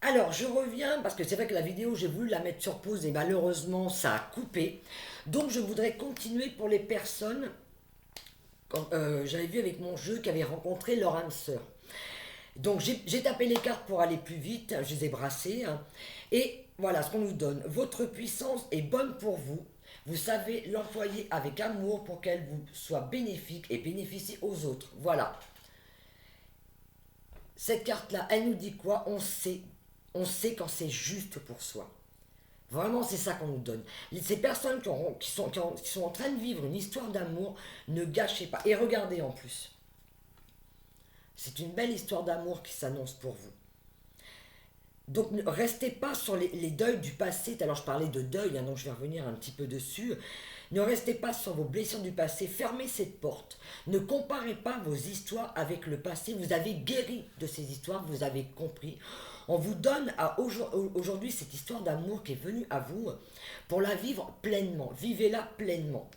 Alors, je reviens parce que c'est vrai que la vidéo, j'ai voulu la mettre sur pause et malheureusement, ça a coupé. Donc, je voudrais continuer pour les personnes, j'avais vu avec mon jeu, qui avaient rencontré leur âme sœur. Donc, j'ai tapé les cartes pour aller plus vite, je les ai brassées, hein. Et voilà ce qu'on nous donne. Votre puissance est bonne pour vous. Vous savez l'employer avec amour pour qu'elle vous soit bénéfique et bénéficie aux autres. Voilà. Cette carte-là, elle nous dit quoi? On sait quand c'est juste pour soi. Vraiment, c'est ça qu'on nous donne. Ces personnes qui sont en train de vivre une histoire d'amour, ne gâchez pas. Et regardez en plus. C'est une belle histoire d'amour qui s'annonce pour vous. Donc ne restez pas sur les deuils du passé. Alors je parlais de deuil, hein, donc je vais revenir un petit peu dessus. Ne restez pas sur vos blessures du passé. Fermez cette porte. Ne comparez pas vos histoires avec le passé. Vous avez guéri de ces histoires, vous avez compris. On vous donne aujourd'hui cette histoire d'amour qui est venue à vous pour la vivre pleinement. Vivez-la pleinement.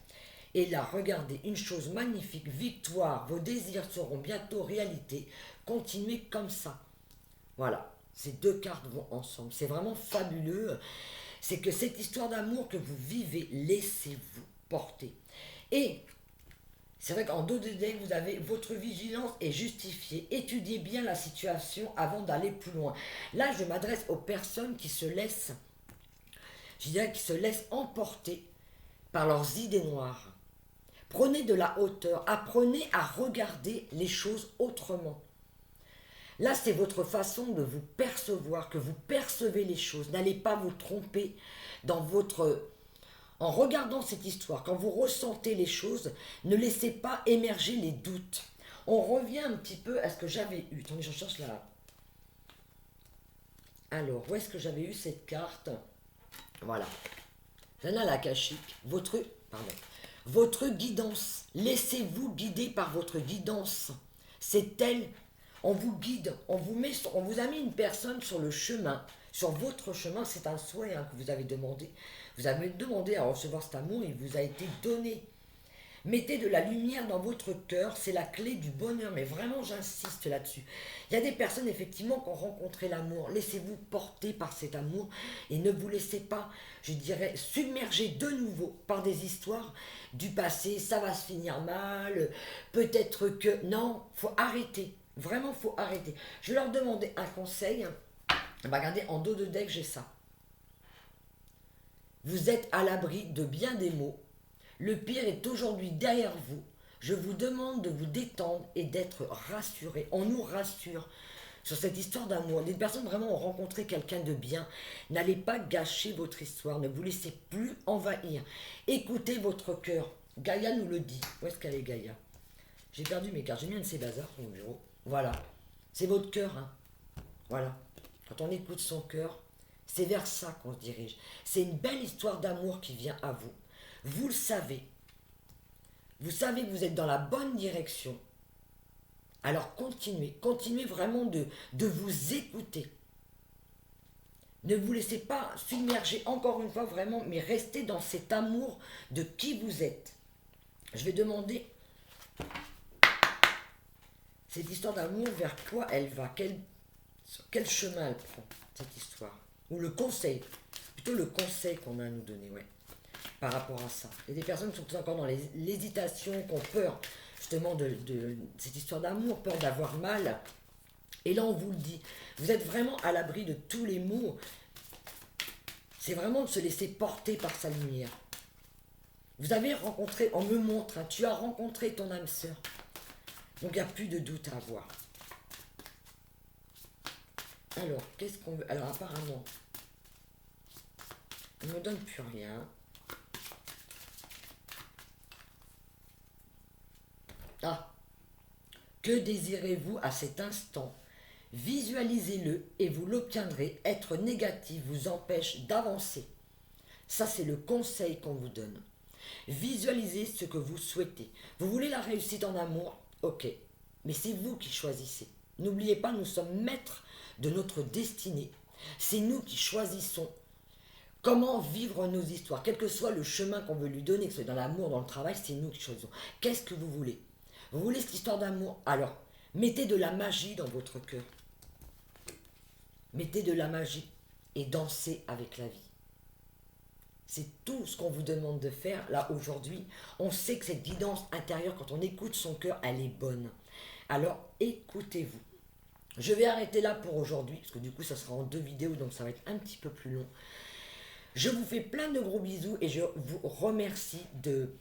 Et là, regardez, une chose magnifique, victoire, vos désirs seront bientôt réalité. Continuez comme ça. Voilà, ces deux cartes vont ensemble. C'est vraiment fabuleux. C'est que cette histoire d'amour que vous vivez, laissez-vous porter. Et c'est vrai qu'en dos de deck, vous avez votre vigilance est justifiée. Étudiez bien la situation avant d'aller plus loin. Là, je m'adresse aux personnes qui se laissent, je dirais, qui se laissent emporter par leurs idées noires. Prenez de la hauteur, apprenez à regarder les choses autrement. Là, c'est votre façon de vous percevoir, que vous percevez les choses. N'allez pas vous tromper dans votre... En regardant cette histoire, quand vous ressentez les choses, ne laissez pas émerger les doutes. On revient un petit peu à ce que j'avais eu. Attendez, je cherche là. Alors, où est-ce que j'avais eu cette carte? Voilà. Zana Lakashik, votre guidance. Laissez-vous guider par votre guidance. C'est elle. On vous guide, on vous a mis une personne sur le chemin, sur votre chemin. C'est un souhait, hein, que vous avez demandé. Vous avez demandé à recevoir cet amour, il vous a été donné. Mettez de la lumière dans votre cœur, c'est la clé du bonheur, mais vraiment j'insiste là-dessus. Il y a des personnes effectivement qui ont rencontré l'amour, laissez-vous porter par cet amour et ne vous laissez pas, je dirais, submerger de nouveau par des histoires du passé, ça va se finir mal, peut-être que... Non, faut arrêter, vraiment faut arrêter. Je vais leur demander un conseil, bah, regardez, en dos de deck j'ai ça. Vous êtes à l'abri de bien des maux. Le pire est aujourd'hui derrière vous. Je vous demande de vous détendre et d'être rassuré. On nous rassure sur cette histoire d'amour. Les personnes vraiment ont rencontré quelqu'un de bien. N'allez pas gâcher votre histoire. Ne vous laissez plus envahir. Écoutez votre cœur. Gaïa nous le dit. Où est-ce qu'elle est, Gaïa? J'ai perdu mes cartes. J'ai mis un de ces bazars sur mon bureau. Voilà. C'est votre cœur, hein. Voilà. Quand on écoute son cœur, c'est vers ça qu'on se dirige. C'est une belle histoire d'amour qui vient à vous. Vous le savez. Vous savez que vous êtes dans la bonne direction. Alors continuez. Continuez vraiment de vous écouter. Ne vous laissez pas submerger encore une fois vraiment, mais restez dans cet amour de qui vous êtes. Je vais demander cette histoire d'amour, vers quoi elle va, sur quel chemin elle prend, cette histoire. Ou le conseil, plutôt le conseil qu'on a à nous donner, ouais, par rapport à ça. Il y a des personnes qui sont encore dans l'hésitation, qui ont peur justement de cette histoire d'amour, peur d'avoir mal. Et là, on vous le dit, vous êtes vraiment à l'abri de tous les maux. C'est vraiment de se laisser porter par sa lumière. Vous avez rencontré, on me montre, hein, tu as rencontré ton âme sœur. Donc il n'y a plus de doute à avoir. Alors, qu'est-ce qu'on veut? Alors apparemment, on ne me donne plus rien. Ah, que désirez-vous à cet instant? Visualisez-le et vous l'obtiendrez. Être négatif vous empêche d'avancer. Ça, c'est le conseil qu'on vous donne. Visualisez ce que vous souhaitez. Vous voulez la réussite en amour? Ok. Mais c'est vous qui choisissez. N'oubliez pas, nous sommes maîtres de notre destinée. C'est nous qui choisissons comment vivre nos histoires. Quel que soit le chemin qu'on veut lui donner, que ce soit dans l'amour, dans le travail, c'est nous qui choisissons. Qu'est-ce que vous voulez? Vous voulez cette histoire d'amour? Alors, mettez de la magie dans votre cœur. Mettez de la magie et dansez avec la vie. C'est tout ce qu'on vous demande de faire là aujourd'hui. On sait que cette guidance intérieure, quand on écoute son cœur, elle est bonne. Alors écoutez-vous. Je vais arrêter là pour aujourd'hui, parce que du coup ça sera en 2 vidéos, donc ça va être un petit peu plus long. Je vous fais plein de gros bisous et je vous remercie de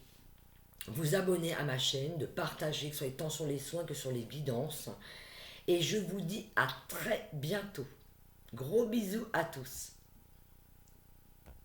vous abonner à ma chaîne, de partager, que ce soit tant sur les soins que sur les guidances. Et je vous dis à très bientôt. Gros bisous à tous.